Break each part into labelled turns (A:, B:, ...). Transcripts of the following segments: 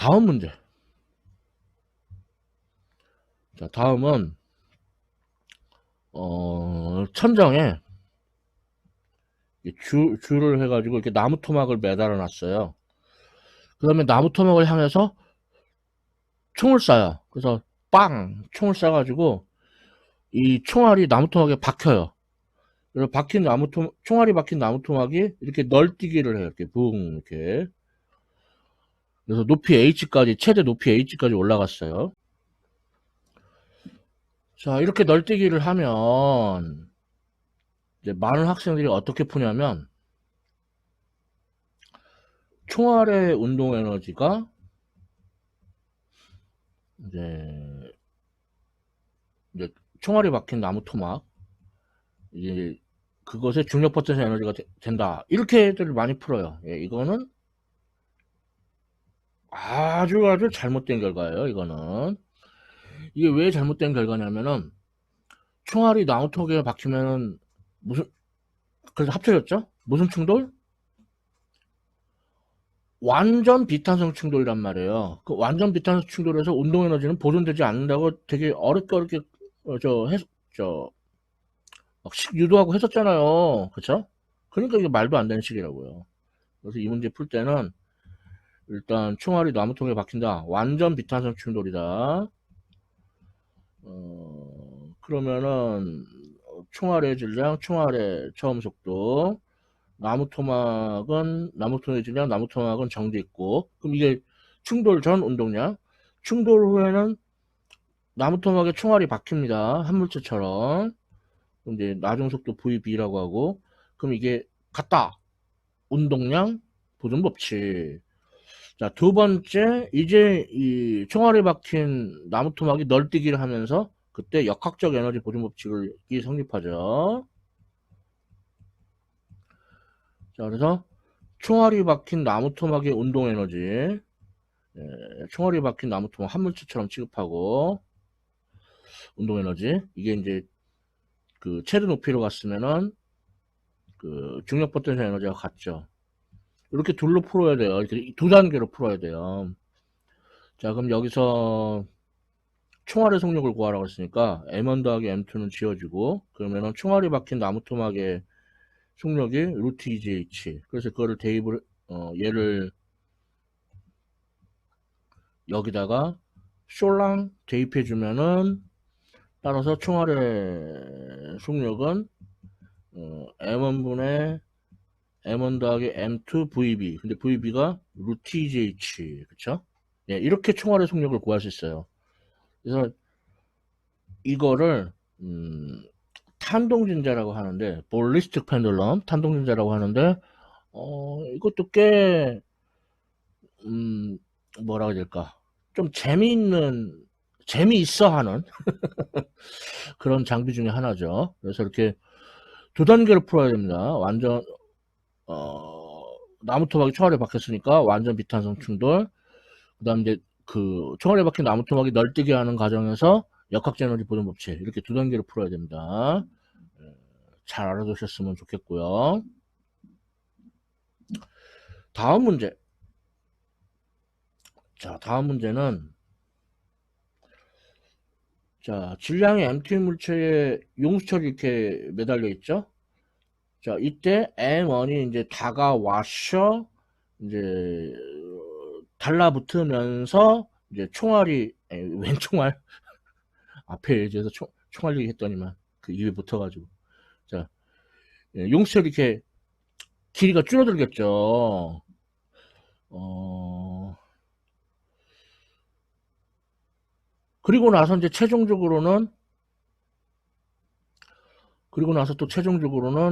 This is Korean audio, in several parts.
A: 다음 문제. 자, 다음은 천장에 줄을 해가지고 이렇게 나무 토막을 매달아 놨어요. 그 다음에 나무 토막을 향해서 총을 쏴요. 그래서 빵! 총을 쏴가지고 이 총알이 나무 토막에 박혀요. 그래서 총알이 박힌 나무 토막이 이렇게 널뛰기를 해요. 이렇게 붕, 이렇게. 그래서 높이 H까지, 최대 높이 H까지 올라갔어요. 자, 이렇게 널뛰기를 하면, 이제 많은 학생들이 어떻게 푸냐면, 총알의 운동 에너지가 이제, 이제 총알이 박힌 나무 토막, 이제 그것의 중력 포텐셜 에너지가 된다. 이렇게들 많이 풀어요. 예, 이거는 아주 아주 잘못된 결과예요. 이거는 이게 왜 잘못된 결과냐면은 총알이 나무 토막에 박히면은 무슨 그래서 합쳐졌죠? 무슨 충돌? 완전 비탄성 충돌이란 말이에요. 그 완전 비탄성 충돌에서 운동 에너지는 보존되지 않는다고 되게 어렵게 저 유도하고 했었잖아요. 그쵸? 그러니까 이게 말도 안 되는 식이라고요. 그래서 이 문제 풀 때는 일단 총알이 나무통에 박힌다. 완전 비탄성 충돌이다. 그러면은 총알의 질량, 총알의 처음 속도, 나무토막의 질량, 나무토막은 정지 있고, 그럼 이게 충돌 전 운동량, 충돌 후에는 나무토막에 총알이 박힙니다. 한물체처럼. 이제 나중 속도 VB라고 하고, 그럼 이게 같다. 운동량, 보존 법칙. 자, 두 번째, 이제 이 총알에 박힌 나무토막이 널뛰기를 하면서 그때 역학적 에너지 보존 법칙이 성립하죠. 자, 그래서 총알이 박힌 나무토막의 운동 에너지, 총알이 박힌 나무토막 한물체처럼 취급하고 운동 에너지 이게 이제 그 최대 높이로 갔으면은 그 중력 포텐셜 에너지가 같죠. 이렇게 둘로 풀어야 돼요. 이렇게 두 단계로 풀어야 돼요. 자, 그럼 여기서 총알의 속력을 구하라고 했으니까 M1 더하기 M2는 지워지고 그러면은 총알이 박힌 나무토막의 속력이 루트 2gh. 그래서 그거를 대입을 얘를 여기다가 숄랑 대입해 주면은 따라서 총알의 속력은 M1분의 M1 더하기 M2 VB. 근데 VB가 루트 2gh. 그쵸? 예, 이렇게 총알의 속력을 구할 수 있어요. 그래서 이거를 탄동진자라고 하는데 볼리스틱 펜들럼 탄동진자라고 하는데 이것도 꽤 뭐라고 해야 될까 좀 재미있어 하는 그런 장비 중에 하나죠. 그래서 이렇게 두 단계로 풀어야 됩니다. 완전 나무 토막이 총알에 박혔으니까 완전 비탄성 충돌. 그다음 이제 그 총알에 박힌 나무 토막이 널뛰게 하는 과정에서 역학적 에너지 보존 법칙 이렇게 두 단계로 풀어야 됩니다. 잘 알아두셨으면 좋겠고요. 다음 문제. 자, 다음 문제는 자, 질량의 MT 물체에 용수철이 이렇게 매달려 있죠? 자, 이때 M1이 이제 다가와서 이제 달라붙으면서 이제 웬 총알? 앞에 얘기해서 총알 얘기했더니만 그 입에 붙어가지고. 자, 용수철이 이렇게 길이가 줄어들겠죠. 어, 그리고 나서 이제 최종적으로는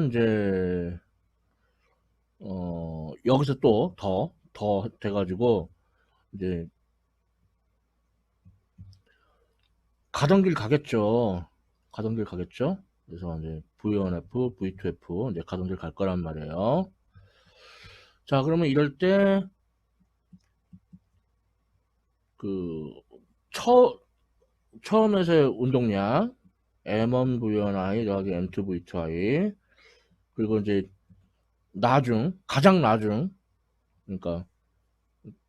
A: 이제 여기서 또 더 돼가지고 이제 가던 길 가겠죠. 가던 길 가겠죠. 그래서 이제 V1F, V2F 이제 가던 길 갈 거란 말이에요. 자, 그러면 이럴 때 그 처음에서의 운동량 M1 V1I 더하기 M2 V2I 그리고 이제 가장 나중 그러니까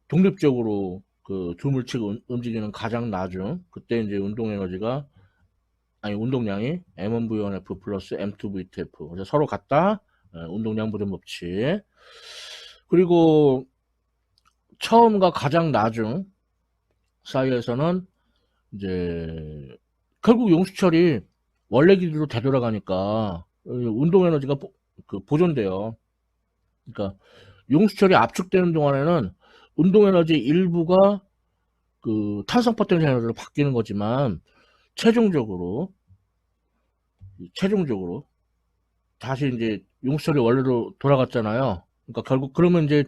A: 독립적으로 그 두 물체가 움직이는 가장 나중 그때 이제 운동량이 M1V1F 플러스 M2V2F. 그래서 서로 같다. 운동량 부존 법칙. 그리고 처음과 가장 나중 사이에서는 이제 결국 용수철이 원래 길이로 되돌아가니까 운동 에너지가 보존돼요. 그러니까 용수철이 압축되는 동안에는 운동 에너지 일부가 그 탄성 포텐셜 에너지로 바뀌는 거지만 최종적으로 다시 이제 용수철이 원래로 돌아갔잖아요. 그러니까 결국 그러면 이제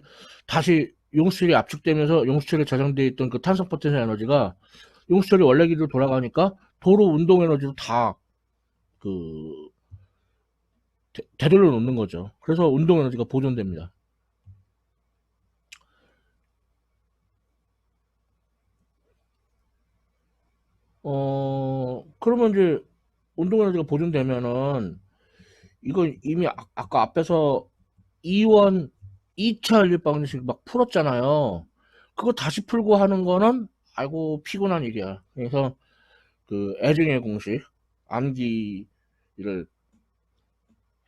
A: 다시 용수철이 압축되면서 용수철에 저장되어 있던 그 탄성 포텐셜 에너지가 용수철이 원래 길이로 돌아가니까 도로 운동 에너지로 다 그 되돌려 놓는 거죠. 그래서 운동 에너지가 보존됩니다. 그러면 이제 운동 에너지가 보존되면은 이건 이미 아까 앞에서 이원 2차 연립 방정식 막 풀었잖아요. 그거 다시 풀고 하는 거는 아이고 피곤한 일이야. 그래서 그 애증의 공식 암기를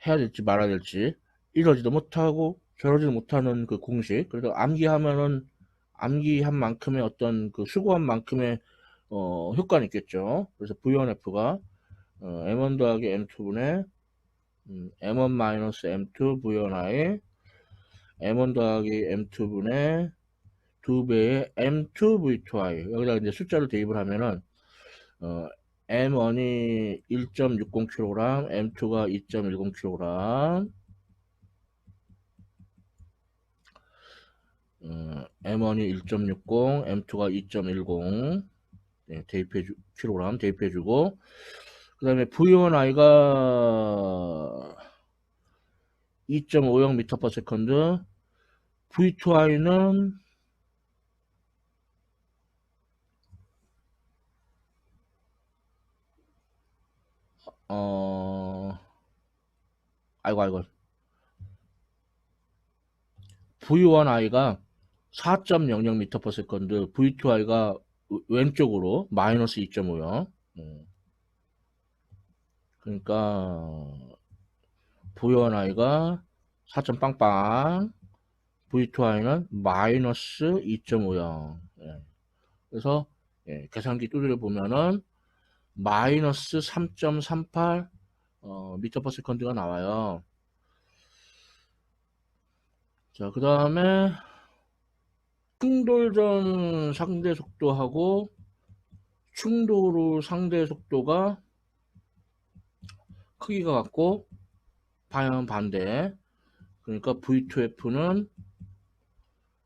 A: 해야 될지 말아야 될지 이러지도 못하고 저러지도 못하는 그 공식. 그래서 암기하면은 암기한 만큼의 어떤 그 수고한 만큼의 효과는 있겠죠. 그래서 V1F가 M1 더하기 M2분의 M1 마이너스 M2 V1I M1 더하기 M2분의 2배의 M2V2I 여기다 이제 숫자를 대입을 하면은 M1이 1.60kg, M2가 2.10kg, M1이 1.60, M2가 2.10 kg 대입해주고 그 다음에 V1i가 2.50m/s, V2i는 아이고 V1i가 4.00m/s, V2i가 왼쪽으로 마이너스 2.50. 그러니까 V1i가 4점 빵빵, V2i는 마이너스 2.50. 그래서 계산기 두드려 보면은 마이너스 3.38 미터/s가 나와요. 자, 그 다음에 충돌전 상대 속도하고 충돌 후 상대 속도가 크기가 같고 방향은 반대. 그러니까 V2F는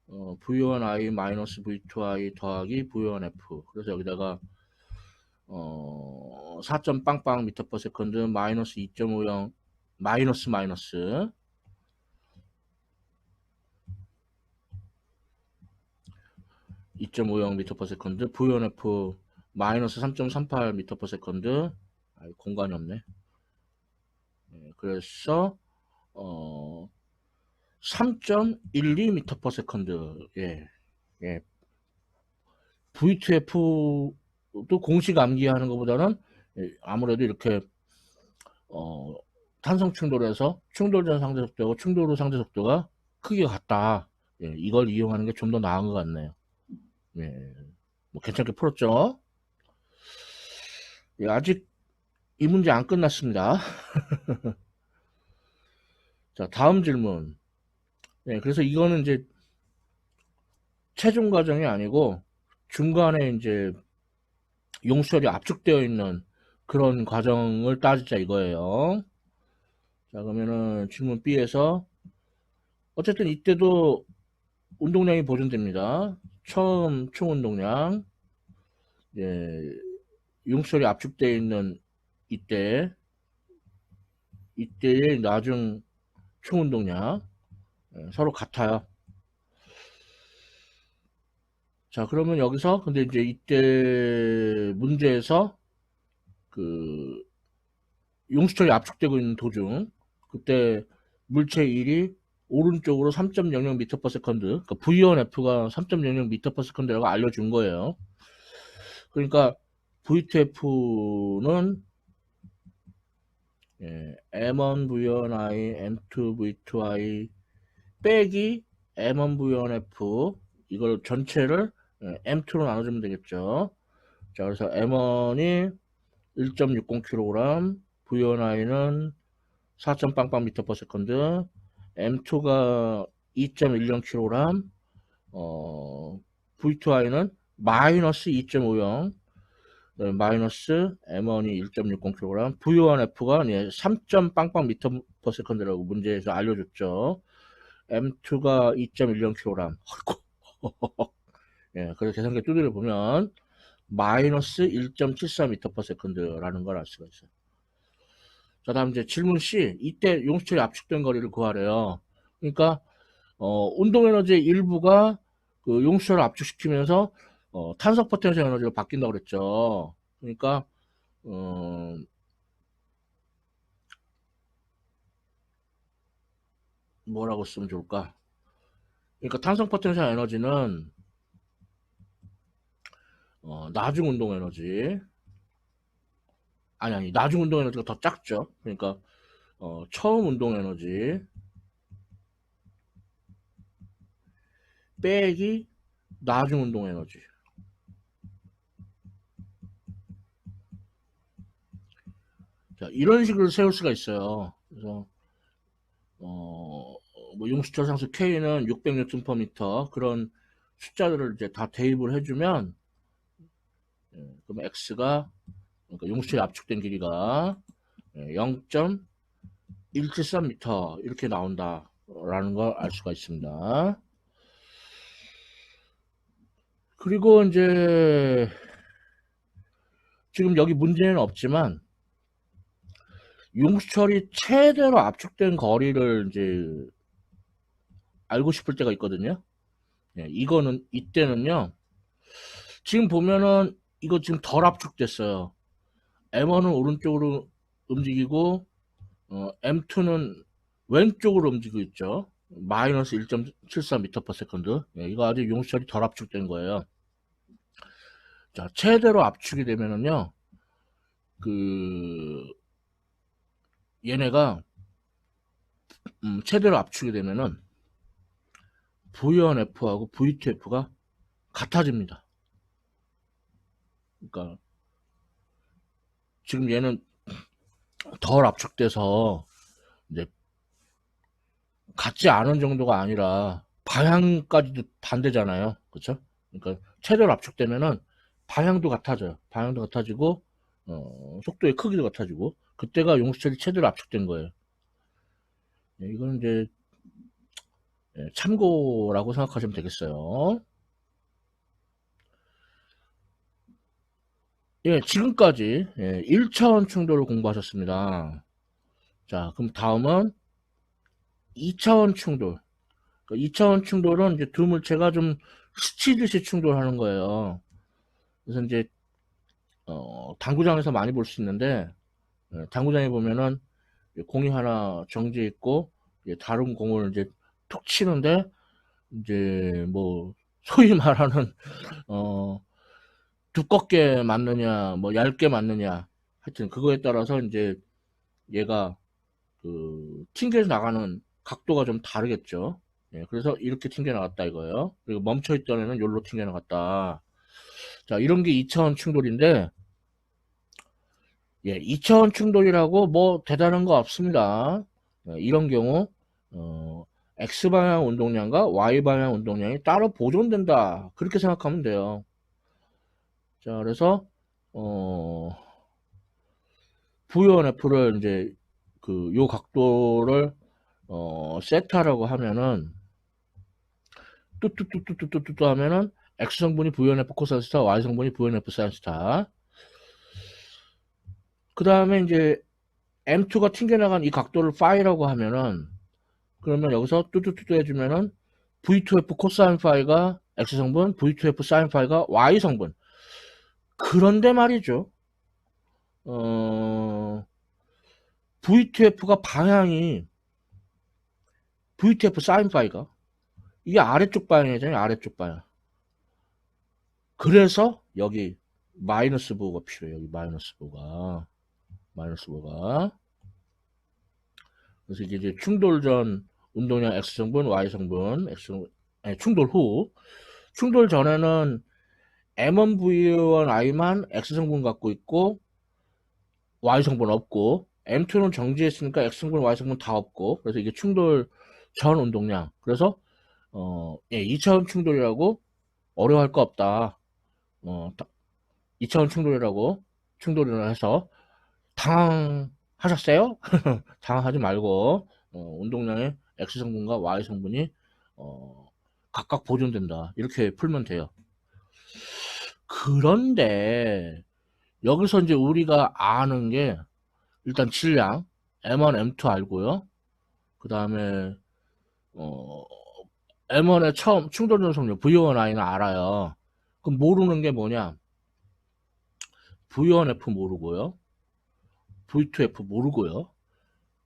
A: V1I 마이너스 V2I 더하기 V1F. 그래서 여기다가 4점 빵빵 미터/s 마이너스 2.50 마이너스 2.50 미터/s V1F 마이너스 3.38 미터/s. 공간이 없네. 그래서 3.12 미터/s. 예. V2F도 공식 암기하는 것보다는 아무래도 이렇게 탄성 충돌에서 충돌 전 상대 속도하고 충돌 후 상대 속도가 크기가 같다. 이걸 이용하는 게 좀 더 나은 것 같네요. 뭐 괜찮게 풀었죠? 아직 이 문제 안 끝났습니다. 자, 다음 질문. 그래서 이거는 이제 최종 과정이 아니고 중간에 이제 용수철이 압축되어 있는 그런 과정을 따지자 이거예요. 자, 그러면은 질문 B에서 어쨌든 이때도 운동량이 보존됩니다. 처음 총 운동량, 용수철이 압축되어 있는 이때의 나중 총 운동량 서로 같아요. 자, 그러면 여기서 근데 이제 이때 문제에서 그 용수철이 압축되고 있는 도중 그때 물체 1이 오른쪽으로 3.00m/s, 그러니까 V1F가 3.00m/s라고 알려준 거예요. 그러니까 V2F는 M1V1I, M2V2I 빼기 M1V1F, 이걸 전체를 M2로 나눠주면 되겠죠. 자, 그래서 M1이 1.60kg, V1I는 4.빵빵m/s, M2가 2.10kg, V2I는 마이너스 2.50, 마이너스 M1이 1.60kg, V1F가 3.빵빵m/s라고 문제에서 알려줬죠. M2가 2.10kg. 예, 그래서 계산기 두드려 보면 마이너스 1.74m/s라는 걸 알 수가 있어요. 자, 다음 이제 질문 C. 이때 용수철이 압축된 거리를 구하래요. 그러니까 운동에너지의 일부가 그 용수철을 압축시키면서 탄성 포텐셜 에너지로 바뀐다고 그랬죠. 그러니까 뭐라고 쓰면 좋을까? 그러니까 탄성 포텐셜 에너지는 나중 운동 에너지, 아니 나중 운동 에너지가 더 작죠. 그러니까 처음 운동 에너지 빼기 나중 운동 에너지. 자, 이런 식으로 세울 수가 있어요. 그래서 뭐 용수철 상수 K는 600Nm, 그런 숫자들을 이제 다 대입을 해주면, 그럼 X가, 그러니까 용수철이 압축된 길이가 0.173m 이렇게 나온다라는 걸 알 수가 있습니다. 그리고 이제 지금 여기 문제는 없지만 용수철이 최대로 압축된 거리를 이제 알고 싶을 때가 있거든요. 이때는요, 지금 보면은 이거 지금 덜 압축됐어요. M1은 오른쪽으로 움직이고 M2는 왼쪽으로 움직이고 있죠. 마이너스 1.74m/s. 이거 아직 용수철이 덜 압축된 거예요. 자, 최대로 압축이 되면은요, 그 얘네가 최대로 압축이 되면은 V1F하고 V2F가 같아집니다. 그러니까 지금 얘는 덜 압축돼서 이제 같지 않은 정도가 아니라 방향까지도 반대잖아요. 그렇죠? 그러니까 최대로 압축되면은 방향도 같아져요. 방향도 같아지고 속도의 크기도 같아지고, 그때가 용수철이 최대로 압축된 거예요. 이건 이제 참고라고 생각하시면 되겠어요. 지금까지 1차원 충돌을 공부하셨습니다. 자, 그럼 다음은 2차원 충돌. 2차원 충돌은 이제 두 물체가 좀 스치듯이 충돌하는 거예요. 그래서 이제 당구장에서 많이 볼 수 있는데, 당구장에 보면은 공이 하나 정지해 있고 다른 공을 이제 툭 치는데, 이제 뭐 소위 말하는 두껍게 맞느냐 뭐 얇게 맞느냐, 하여튼 그거에 따라서 이제 얘가 그 튕겨 나가는 각도가 좀 다르겠죠. 그래서 이렇게 튕겨 나갔다 이거예요. 그리고 멈춰 있던 애는 여기로 튕겨 나갔다. 자, 이런 게 2차원 충돌인데, 2차원 충돌이라고 뭐 대단한 거 없습니다. 이런 경우 X방향 운동량과 Y방향 운동량이 따로 보존된다, 그렇게 생각하면 돼요. 자, 그래서 V1F를 이제 그 요 각도를 세타라고 하면은, 뚜뚜뚜뚜뚜뚜뚜 하면은 X성분이 V1F 코사인 스타, Y성분이 V1F 사인 스타. 그 다음에 이제 M2가 튕겨나간 이 각도를 파이라고 하면은, 그러면 여기서 뚜뚜뚜뚜 해주면은 V2F 코사인 파이가 X성분, V2F 사인 파이가 Y성분. 그런데 말이죠. V2F가 방향이 VTF 사인 파이가 이게 아래쪽 방향이잖아요. 아래쪽 방향. 그래서 여기 마이너스 부호가 필요해요. 여기 마이너스 부호가. 그래서 이게 이제 충돌 전 운동량 X성분, Y성분, 아니, 충돌 후. 충돌 전에는 M1, V1, I만 X성분 갖고 있고 Y성분 없고, M2는 정지했으니까 X성분, Y성분 다 없고, 그래서 이게 충돌 전 운동량. 그래서 2차원 충돌이라고 어려워할 거 없다. 2차원 충돌이라 해서 당황하셨어요? 당황하지 말고 운동량의 X성분과 Y성분이 각각 보존된다. 이렇게 풀면 돼요. 그런데 여기서 이제 우리가 아는 게 일단 질량 M1, M2 알고요. 그 다음에 M1의 처음 충돌 전속력 V1I는 알아요. 그럼 모르는 게 뭐냐? V1F 모르고요. V2F 모르고요.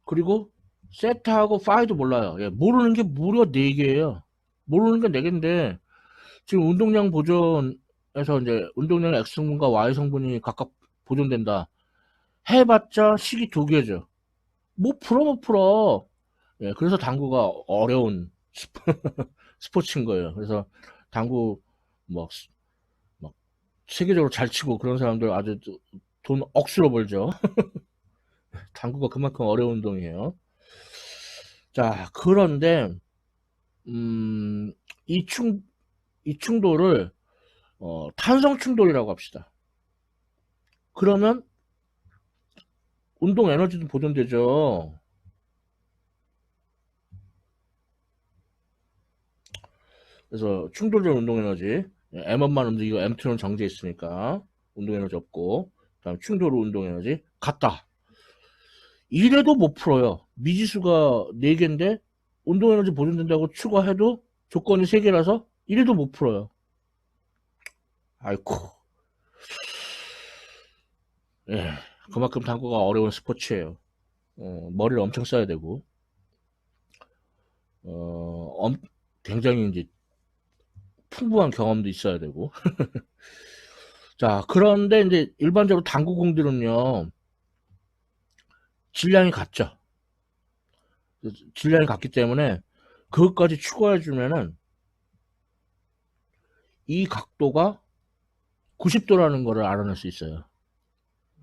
A: 그리고 세타하고 파이도 몰라요. 예, 모르는 게 무려 4개예요. 모르는 게 4개인데 지금 운동량 보존에서 이제 운동량 X성분과 Y성분이 각각 보존된다. 해봤자 식이 2개죠. 못 풀어. 예, 그래서 당구가 어려운 스포츠인 거예요. 그래서 당구 막 세계적으로 잘 치고 그런 사람들 아주 돈 억수로 벌죠. 당구가 그만큼 어려운 운동이에요. 자, 그런데 이 충돌을 탄성 충돌이라고 합시다. 그러면 운동 에너지도 보존되죠. 그래서 충돌전 운동 에너지 M1만 움직이고 M2는 정지해 있으니까 운동 에너지 없고, 그다음 충돌 운동 에너지 같다. 이래도 못 풀어요. 미지수가 4개인데 운동 에너지 보존된다고 추가해도 조건이 3개라서 이래도 못 풀어요. 아이쿠. 예, 그만큼 당구가 어려운 스포츠예요. 머리를 엄청 써야 되고, 굉장히 이제 풍부한 경험도 있어야 되고. 자, 그런데 이제 일반적으로 당구공들은요, 질량이 같죠. 질량이 같기 때문에 그것까지 추가해주면은 이 각도가 90도라는 거를 알아낼 수 있어요.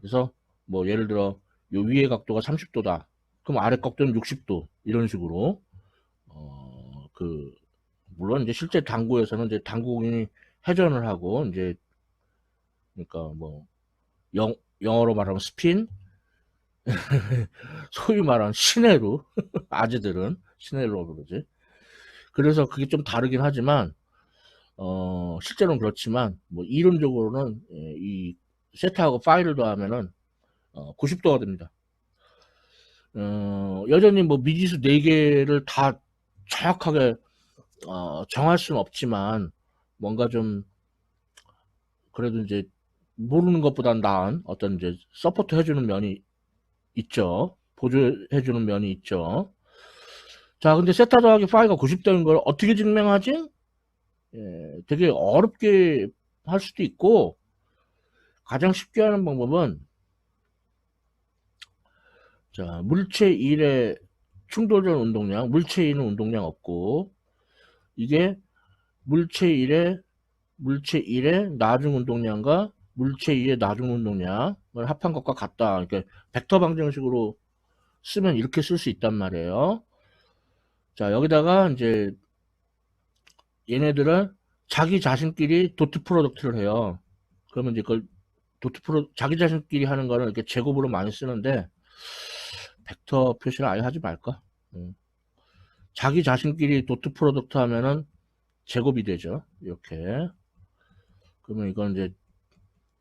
A: 그래서 뭐 예를 들어 요 위의 각도가 30도다. 그럼 아래 각도는 60도. 이런 식으로 물론 이제 실제 당구에서는 이제 당구공이 회전을 하고 이제 그러니까 뭐 영어로 말하면 스핀, 소위 말하는 시내로 아재들은 시내로 그러지. 그래서 그게 좀 다르긴 하지만 실제로는 그렇지만 뭐 이론적으로는 이 세타하고 파이를 더하면은 90도가 됩니다. 여전히 뭐 미지수 4개를 다 정확하게 정할 수는 없지만 뭔가 좀 그래도 이제 모르는 것보단 나은 어떤 이제 서포트 해주는 면이 있죠. 보조해주는 면이 있죠. 자, 근데 세타 더하기 파이가 90도인 걸 어떻게 증명하지? 되게 어렵게 할 수도 있고, 가장 쉽게 하는 방법은, 자, 물체 1의 충돌전 운동량, 물체 2는 운동량 없고, 이게 물체 1의 나중 운동량과 물체 2의 나중 운동량을 합한 것과 같다. 그러니까 벡터 방정식으로 쓰면 이렇게 쓸 수 있단 말이에요. 자, 여기다가 이제 얘네들은 자기 자신끼리 도트 프로덕트를 해요. 그러면 이제 그걸 자기 자신끼리 하는 거는 이렇게 제곱으로 많이 쓰는데, 벡터 표시를 아예 하지 말까? 자기 자신끼리 도트 프로덕트 하면은 제곱이 되죠. 이렇게. 그러면 이건 이제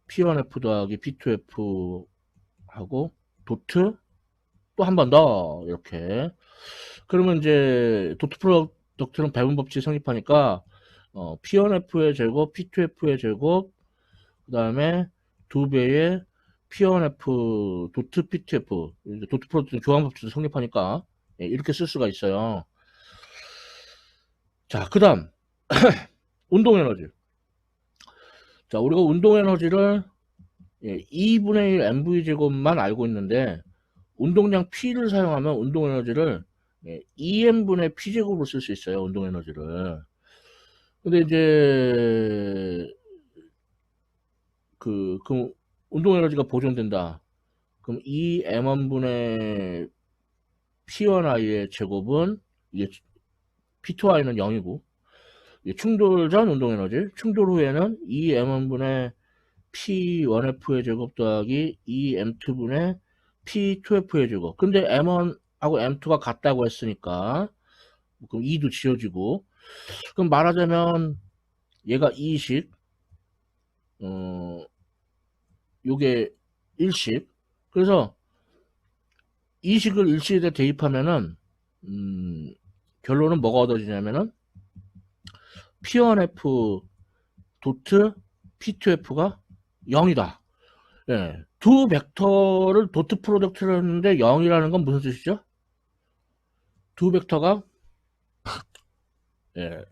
A: P1F 더하기 P2F 하고, 도트 또 한 번 더, 이렇게. 그러면 이제 도트 프로덕트는 배분 법칙이 성립하니까, P1F의 제곱, P2F의 제곱, 그 다음에 2배의 P1F 도트 P2F 도트 프로덕트 교환법칙도 성립하니까 이렇게 쓸 수가 있어요. 자, 그 다음 운동에너지. 자, 우리가 운동에너지를 2분의 1 mv 제곱만 알고 있는데 운동량 P를 사용하면 운동에너지를 2m분의 P제곱으로 쓸 수 있어요. 운동에너지를. 근데 이제 그럼 운동에너지가 보존된다. 그럼 2m1분의 P1i의 제곱은 이게 P2i는 0이고 충돌 전 운동에너지, 충돌 후에는 2m1분의 P1F의 제곱 더하기 2m2분의 P2F의 제곱. 근데 M1하고 M2가 같다고 했으니까 그럼 2도 지워지고, 그럼 말하자면 얘가 2식, 요게 1식. 그래서 2식을 1식에 대입하면은 결론은 뭐가 얻어지냐면은 P1F 도트 P2F가 0이다. 예, 두 벡터를 도트 프로덕트를 했는데 0이라는 건 무슨 뜻이죠? 두 벡터가 예,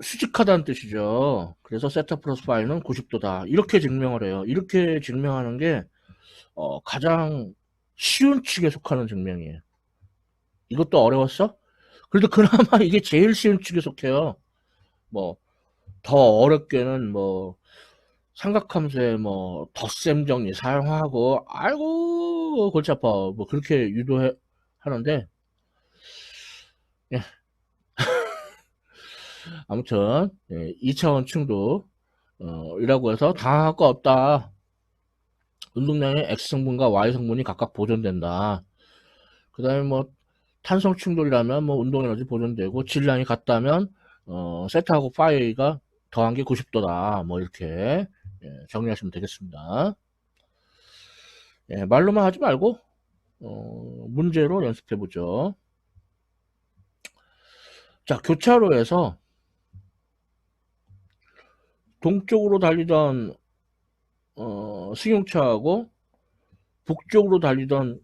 A: 수직하다는 뜻이죠. 그래서 세타 플러스 파이는 90도다. 이렇게 증명을 해요. 이렇게 증명하는 게 가장 쉬운 축에 속하는 증명이에요. 이것도 어려웠어? 그래도 그나마 이게 제일 쉬운 축에 속해요. 뭐 더 어렵게는 뭐 삼각함수에 뭐 덧셈 정리 사용하고 아이고 골치 아파 뭐 그렇게 유도해 하는데 예, 아무튼 2차원 충돌 이라고 해서 당할 거 없다. 운동량의 X성분과 Y성분이 각각 보존된다. 그 다음에 뭐 탄성 충돌이라면 뭐 운동에너지 보존되고 질량이 같다면 세타하고 파이가 더한 게 90도다. 뭐 이렇게 정리하시면 되겠습니다. 말로만 하지 말고 문제로 연습해 보죠. 자, 교차로에서 동쪽으로 달리던 승용차하고 북쪽으로 달리던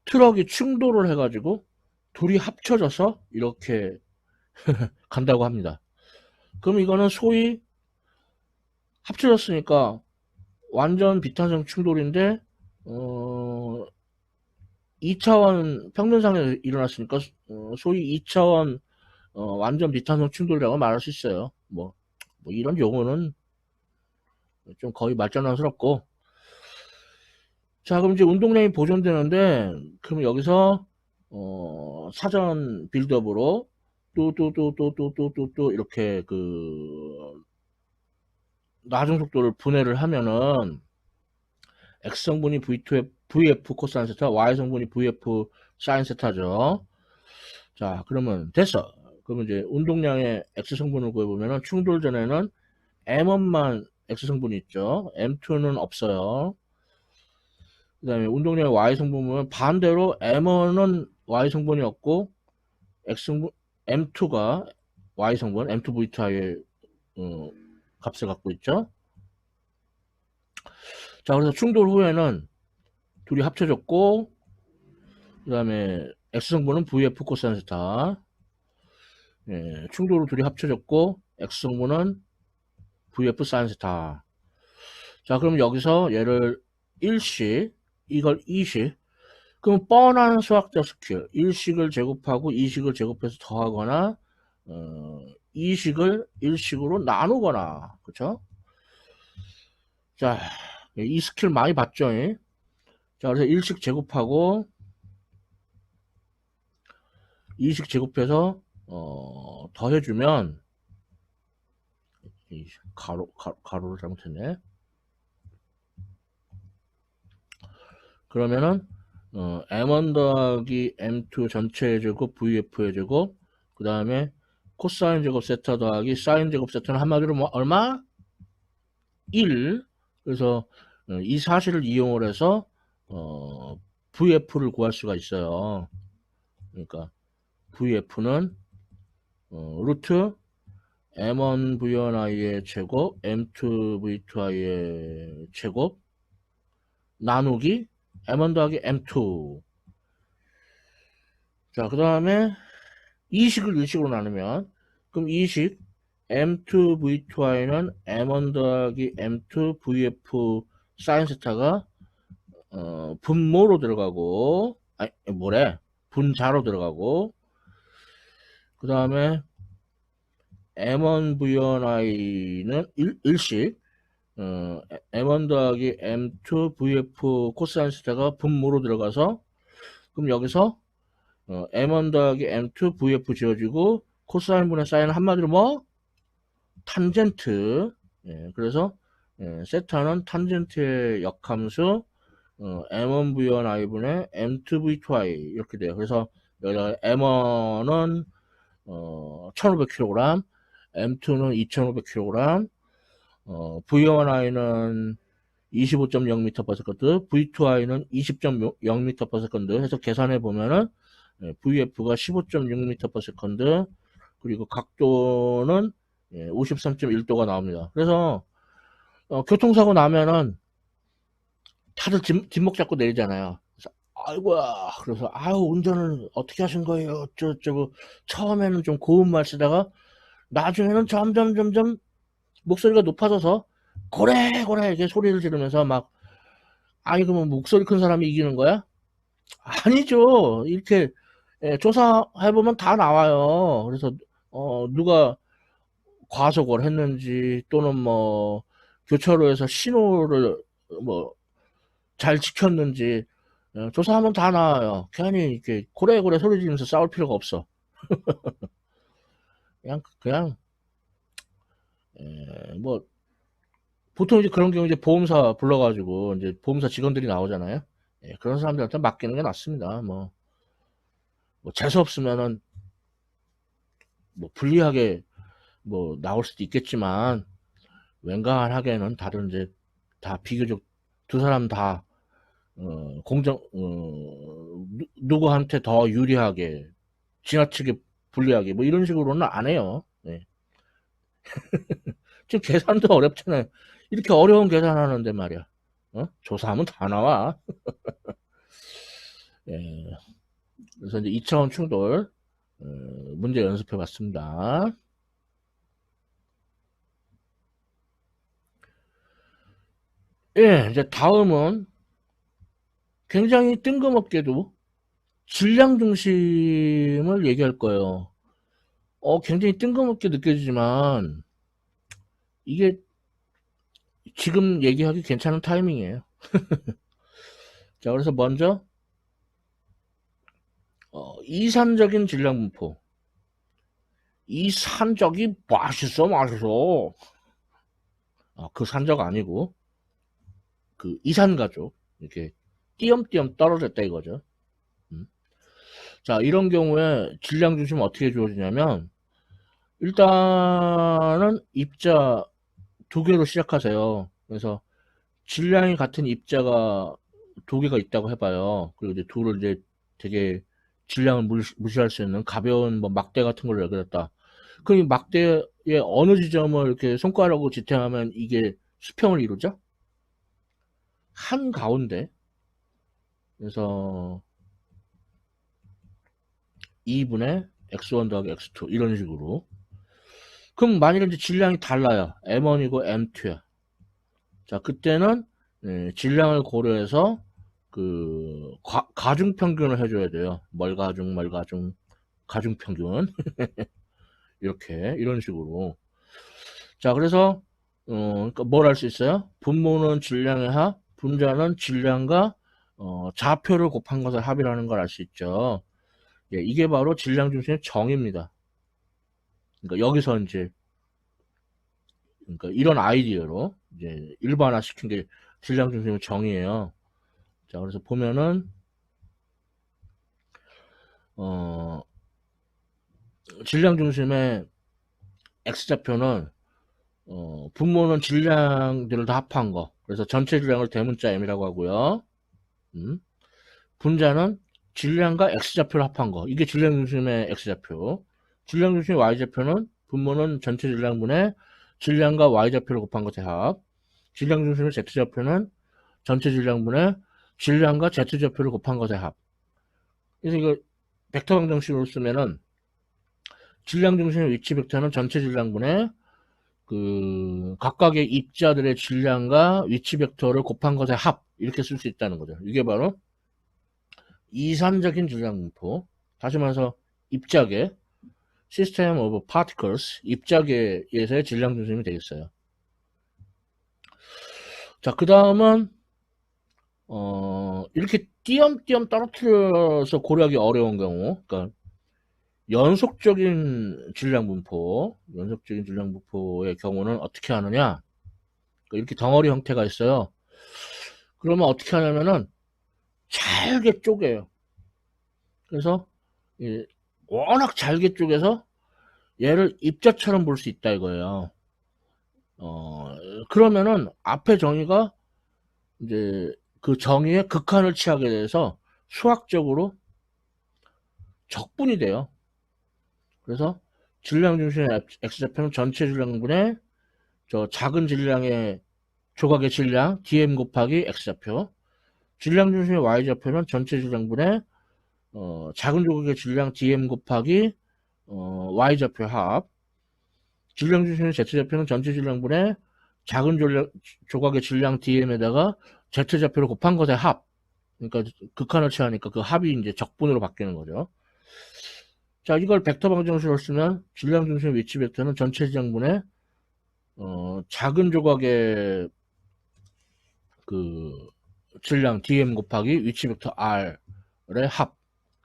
A: 트럭이 충돌을 해가지고 둘이 합쳐져서 이렇게 간다고 합니다. 그럼 이거는 소위 합쳐졌으니까 완전 비탄성 충돌인데 2차원 평면상에 일어났으니까 소위 2차원 완전 비탄성 충돌이라고 말할 수 있어요. 뭐 이런 용어는 좀 거의 말장난스럽고. 자, 그럼 이제 운동량이 보존되는데 그럼 여기서 사전 빌드업으로 또 이렇게 나중 속도를 분해를 하면은 X성분이 VF 코사인 세타, Y성분이 VF 사인 세타죠. 자, 그러면 됐어. 그러면 이제 운동량의 X성분을 구해보면은 충돌 전에는 M1만 X성분이 있죠. M2는 없어요. 그 다음에 운동량의 Y성분 보면 반대로 M1은 Y성분이 없고 X성분, M2가 Y성분, M2V2의 값을 갖고 있죠. 자, 그래서 충돌 후에는 둘이 합쳐졌고, 그 다음에 X성분은 VF 코사인 세타. 충돌로 둘이 합쳐졌고, X성분은 VF 사인 세타. 자, 그럼 여기서 얘를 1식, 이걸 2식. 그럼 뻔한 수학적 스킬. 1식을 제곱하고 2식을 제곱해서 더하거나, 2식을 1식으로 나누거나. 그쵸? 자, 이 스킬 많이 봤죠? 자, 그래서 1식 제곱하고 2식 제곱해서 더해주면 가로를 잘못했네. 그러면은 M1 더하기 M2 전체의 제곱 VF의 제곱 그 다음에 코사인 제곱 세타 더하기 사인 제곱 세타는 한마디로 뭐 얼마? 1. 그래서 이 사실을 이용을 해서 VF를 구할 수가 있어요. 그러니까 VF는 루트 M1V1i의 제곱 M2V2i의 제곱 나누기 M1 더하기 M2. 자, 그 다음에 2식을 1식으로 나누면 그럼 이식 M2V2I는 M1 더하기 M2VF 사인 세타가 분모로 들어가고, 아니, 뭐래? 분자로 들어가고, 그 다음에 M1V1I는 일식, M1 더하기 M2VF 코사인 세타가 분모로 들어가서, 그럼 여기서 M1 더하기 M2VF 지워지고, 코사인 분의 사인은 한마디로 뭐? 탄젠트. 예, 그래서 세타는 탄젠트의 역함수 M1V1I분의 M2V2I 이렇게 돼요. 그래서 여기다 M1은 1500kg, M2는 2500kg, V1I는 25.0m/s, V2I는 20.0m/s 해서 계산해 보면은 VF가 15.6m/s, 그리고 각도는 53.1도가 나옵니다. 그래서 교통사고 나면은 다들 뒷목 잡고 내리잖아요. 그래서 아이고야, 그래서 아유 운전을 어떻게 하신 거예요? 어쩌고 처음에는 좀 고운 말 쓰다가 나중에는 점점 목소리가 높아져서 고래고래 이렇게 소리를 지르면서 막, 아니 그러면 목소리 큰 사람이 이기는 거야? 아니죠. 이렇게 조사해보면 다 나와요. 그래서 누가 과속을 했는지 또는 뭐 교차로에서 신호를 뭐 잘 지켰는지 조사하면 다 나와요. 괜히 이렇게 고래고래 소리 지르면서 싸울 필요가 없어. 그냥 뭐 보통 이제 그런 경우 이제 보험사 불러가지고 이제 보험사 직원들이 나오잖아요. 그런 사람들한테 맡기는 게 낫습니다. 뭐 재수 없으면은 뭐 불리하게 뭐 나올 수도 있겠지만 웬간하게는 다른 이제 다 비교적 두 사람 다 누구한테 더 유리하게 지나치게 불리하게 뭐 이런 식으로는 안 해요. 네. 지금 계산도 어렵잖아요. 이렇게 어려운 계산하는데 말이야. 조사하면 다 나와. 예. 그래서 이제 2차원 충돌 문제 연습해 봤습니다. 예, 이제 다음은 굉장히 뜬금없게도 질량 중심을 얘기할 거예요. 굉장히 뜬금없게 느껴지지만 이게 지금 얘기하기 괜찮은 타이밍이에요. 자, 그래서 먼저 이산적인 질량 분포. 이산적이 맛있어. 그 산적 아니고 그 이산가족 이렇게 띄엄띄엄 떨어졌다 이거죠. 자, 이런 경우에 질량 중심은 어떻게 주어지냐면 일단은 입자 두 개로 시작하세요. 그래서 질량이 같은 입자가 두 개가 있다고 해봐요. 그리고 이제 둘을 이제 되게 질량을 무시할 수 있는 가벼운 뭐 막대 같은 걸 연결했다. 그럼 이 막대의 어느 지점을 이렇게 손가락으로 지탱하면 이게 수평을 이루죠? 한 가운데. 그래서 2분의 x1 더하기 x2 이런 식으로. 그럼 만일에 이제 질량이 달라요. M1이고 M2야. 자, 그때는 질량을 고려해서 그 가중평균을 해줘야 돼요. 멀가중 가중평균 이렇게 이런 식으로. 자, 그래서 그러니까 뭘 할 수 있어요? 분모는 질량의 합, 분자는 질량과 좌표를 곱한 것을 합이라는 걸 알 수 있죠. 예, 이게 바로 질량 중심의 정의입니다. 그러니까 여기서 이제 그러니까 이런 아이디어로 이제 일반화 시킨 게 질량 중심의 정의예요. 자, 그래서 보면은 질량 중심의 x좌표는 분모는 질량들을 다 합한 거. 그래서 전체 질량을 대문자 m이라고 하고요. 분자는 질량과 x좌표를 합한 거. 이게 질량 중심의 x좌표. 질량 중심의 y좌표는 분모는 전체 질량분의 질량과 y좌표를 곱한 것의 합. 질량 중심의 z좌표는 전체 질량분의 질량과 z좌표를 곱한 것의 합. 그래서 이거 벡터 방정식으로 쓰면은 질량 중심의 위치 벡터는 전체 질량분의 그 각각의 입자들의 질량과 위치 벡터를 곱한 것의 합, 이렇게 쓸 수 있다는 거죠. 이게 바로 이산적인 질량 분포. 다시 말해서 입자계, System of Particles, 입자계에서의 질량 중심이 되겠어요. 자, 그 다음은 이렇게 띄엄띄엄 떨어뜨려서 고려하기 어려운 경우, 그러니까 연속적인 질량 분포의 경우는 어떻게 하느냐? 이렇게 덩어리 형태가 있어요. 그러면 어떻게 하냐면은 잘게 쪼개요. 그래서 워낙 잘게 쪼개서 얘를 입자처럼 볼 수 있다 이거예요. 그러면은 앞에 정의가 이제 그 정의의 극한을 취하게 돼서 수학적으로 적분이 돼요. 그래서 질량 중심의 X좌표는 전체 질량분의 저 작은 질량의 조각의 질량 dm 곱하기 X좌표, 질량 중심의 Y좌표는 전체 질량분의 작은 조각의 질량 dm 곱하기 Y좌표 합, 질량 중심의 Z좌표는 전체 질량분의 작은 조각의 질량 dm에다가 Z좌표를 곱한 것의 합. 그러니까 극한을 취하니까 그 합이 이제 적분으로 바뀌는 거죠. 자, 이걸 벡터 방정식으로 쓰면 질량 중심의 위치 벡터는 전체 질량분의 작은 조각의 그 질량 dm 곱하기 위치 벡터 r의 합.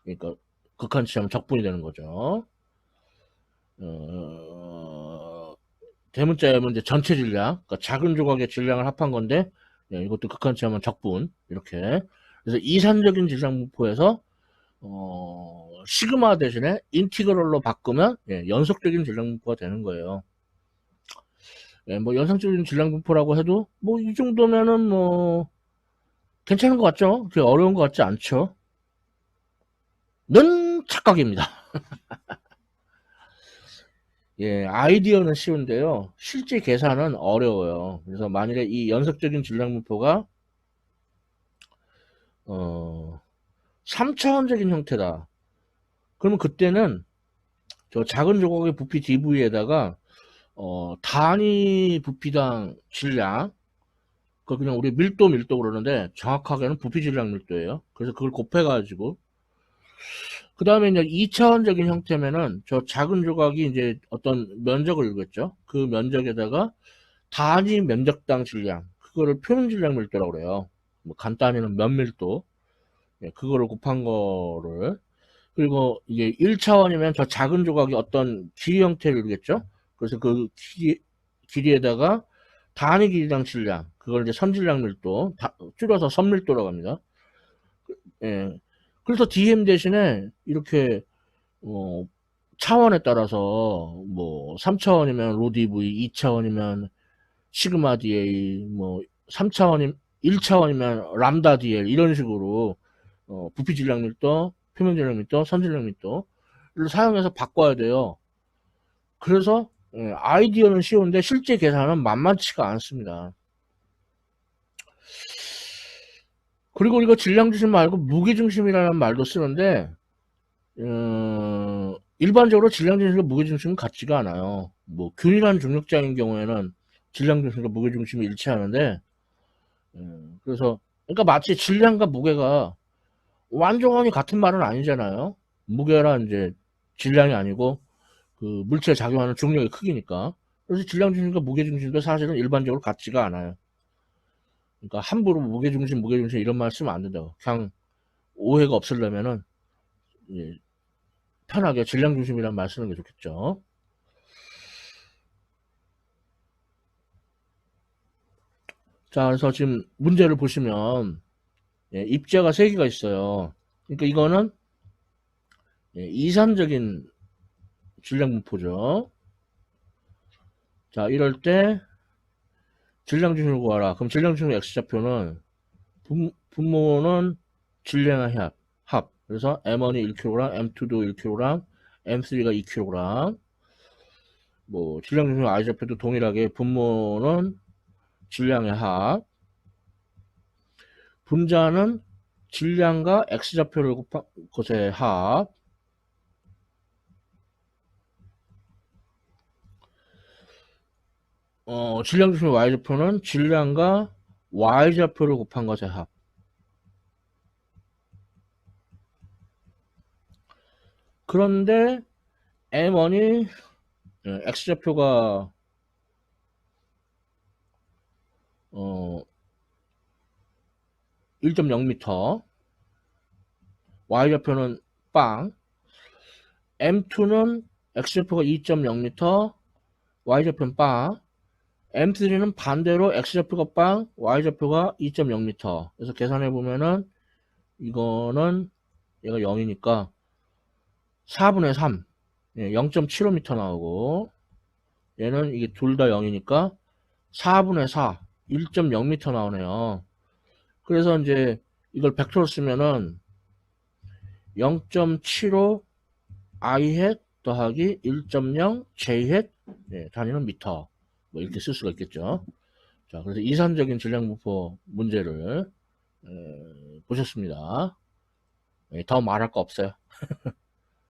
A: 그러니까 극한 취하면 적분이 되는 거죠. 대문자에는 이제 전체 질량, 그러니까 작은 조각의 질량을 합한 건데, 이것도 극한 취하면 적분, 이렇게. 그래서 이산적인 질량 분포에서 시그마 대신에 인티그럴로 바꾸면 연속적인 질량 분포가 되는 거예요. 뭐 연상적인 질량 분포라고 해도 뭐 이 정도면은 뭐 괜찮은 것 같죠? 그렇게 어려운 것 같지 않죠? 는 착각입니다. 예, 아이디어는 쉬운데요. 실제 계산은 어려워요. 그래서 만약에 이 연속적인 질량 분포가 3차원적인 형태다. 그러면 그때는 저 작은 조각의 부피 dv에다가 단위 부피당 질량, 그 그냥 우리 밀도 그러는데 정확하게는 부피 질량 밀도예요. 그래서 그걸 곱해가지고 그 다음에 이제 2차원적인 형태면은 저 작은 조각이 이제 어떤 면적을 이루겠죠. 그 면적에다가 단위 면적당 질량, 그거를 표면 질량 밀도라고 그래요. 뭐 간단히는 면 밀도, 그거를 곱한 거를. 그리고 이게 1차원이면 저 작은 조각이 어떤 길이 형태를 이루겠죠. 그래서 그 길이에다가 단위 길이당 질량, 그걸 이제 선질량 밀도, 줄여서 선밀도라고 합니다. 예. 그래서 DM 대신에 이렇게 어, 차원에 따라서 뭐 3차원이면 로 DV, 2차원이면 시그마 DA, 뭐 3차원이 1차원이면 람다 DL 이런 식으로 부피 질량 밀도, 표면 질량 밀도, 선질량 밀도를 사용해서 바꿔야 돼요. 그래서 아이디어는 쉬운데 실제 계산은 만만치가 않습니다. 그리고 이거 질량 중심 말고 무게 중심이라는 말도 쓰는데 일반적으로 질량 중심과 무게 중심은 같지가 않아요. 뭐 균일한 중력장인 경우에는 질량 중심과 무게 중심이 일치하는데 그래서 그러니까 마치 질량과 무게가 완전히 같은 말은 아니잖아요. 무게란 이제 질량이 아니고 그 물체에 작용하는 중력의 크기니까. 그래서 질량 중심과 무게 중심도 사실은 일반적으로 같지가 않아요. 그러니까 함부로 무게 중심 이런 말 쓰면 안 된다고. 그냥 오해가 없으려면은 편하게 질량 중심이란 말 쓰는 게 좋겠죠. 자, 그래서 지금 문제를 보시면 입자가 3개가 있어요. 그러니까 이거는 이산적인 질량 분포죠. 자, 이럴 때 질량 중심을 구하라. 그럼 질량 중심 X좌표는 분모는 질량의 합. 그래서 M1이 1kg, M2도 1kg, M3가 2kg. 뭐 질량 중심 Y좌표도 동일하게 분모는 질량의 합. 분자는 질량과 X좌표를 곱한 것의 합. 질량 중심의 y좌표는 질량과 y좌표를 곱한 것의 합. 그런데 M1이 x좌표가 1.0m, y좌표는 빵. M2는 x좌표가 2.0m, y좌표는 빵. M3는 반대로 x좌표가 빵, y좌표가 2.0m. 그래서 계산해 보면은 이거는 얘가 0이니까 4분의 3, 0.75m 나오고, 얘는 이게 둘 다 0이니까 4분의 4, 1.0m 나오네요. 그래서 이제 이걸 벡터로 쓰면은 0.75 i 햇 더하기 1.0 j 햇, 단위는 미터. 뭐 이렇게 쓸 수가 있겠죠. 자, 그래서 이산적인 질량분포 문제를 보셨습니다. 더 말할 거 없어요.